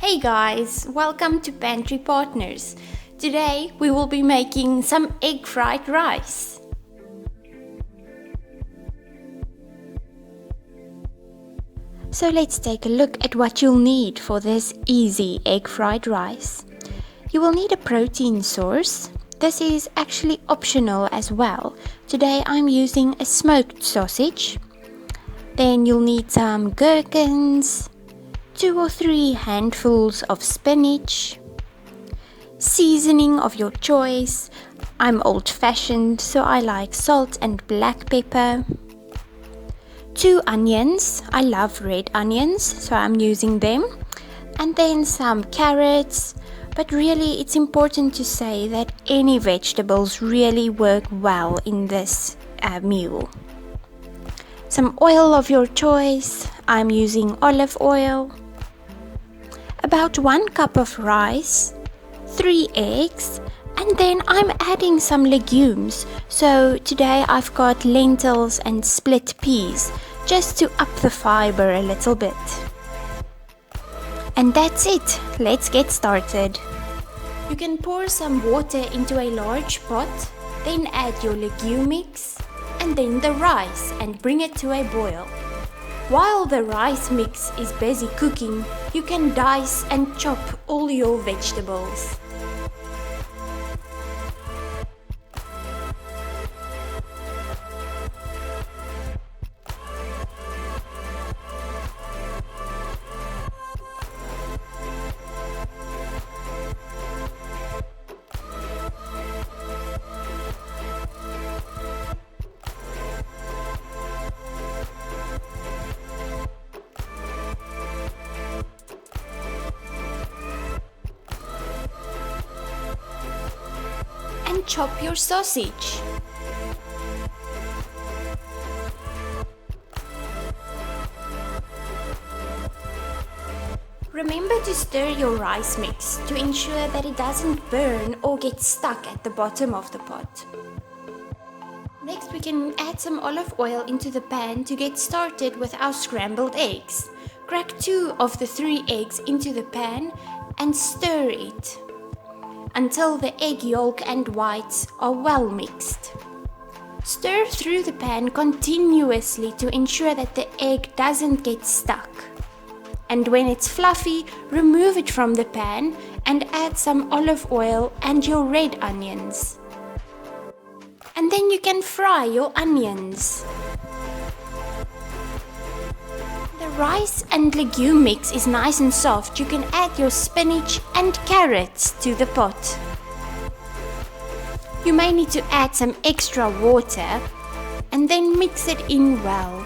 Hey guys, welcome to Pantry Partners. Today we will be making some egg fried rice. So let's take a look at what you'll need for this easy egg fried rice. You will need a protein source. This is actually optional as well. Today I'm using a smoked sausage. Then you'll need some gherkins, 2 or 3 handfuls of spinach, seasoning of your choice. I'm old-fashioned, so I like salt and black pepper. 2 onions. I love red onions, so I'm using them. And then some carrots. But really, it's important to say that any vegetables really work well in this meal. Some oil of your choice. I'm using olive oil. About 1 cup of rice, 3 eggs, and then I'm adding some legumes. So today I've got lentils and split peas, just to up the fiber a little bit. And that's it. Let's get started. You can pour some water into a large pot, then add your legume mix, and then the rice and bring it to a boil. While the rice mix is busy cooking, you can dice and chop all your vegetables. And chop your sausage. Remember to stir your rice mix to ensure that it doesn't burn or get stuck at the bottom of the pot. Next, we can add some olive oil into the pan to get started with our scrambled eggs. Crack 2 of the 3 eggs into the pan and stir it until the egg yolk and whites are well mixed. Stir through the pan continuously to ensure that the egg doesn't get stuck. And when it's fluffy, remove it from the pan and add some olive oil and your red onions. And then you can fry your onions. The rice and legume mix is nice and soft. You can add your spinach and carrots to the pot. You may need to add some extra water and then mix it in well.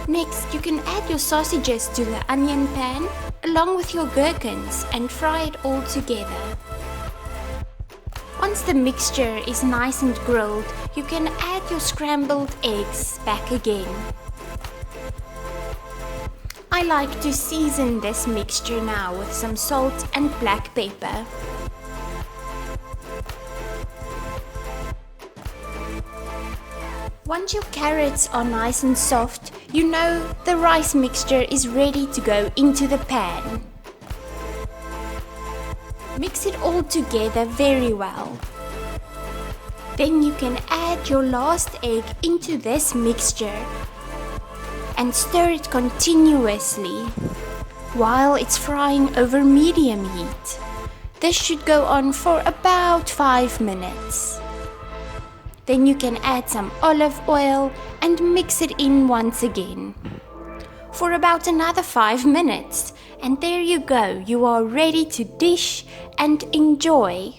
Next, you can add your sausages to the onion pan along with your gherkins and fry it all together. Once the mixture is nice and grilled, you can add your scrambled eggs back again. I like to season this mixture now with some salt and black pepper. Once your carrots are nice and soft, you know the rice mixture is ready to go into the pan. Mix it all together very well. Then you can add your last egg into this mixture and stir it continuously while it's frying over medium heat. This should go on for about 5 minutes. Then you can add some olive oil and mix it in once again for about another 5 minutes. And there you go, you are ready to dish and enjoy.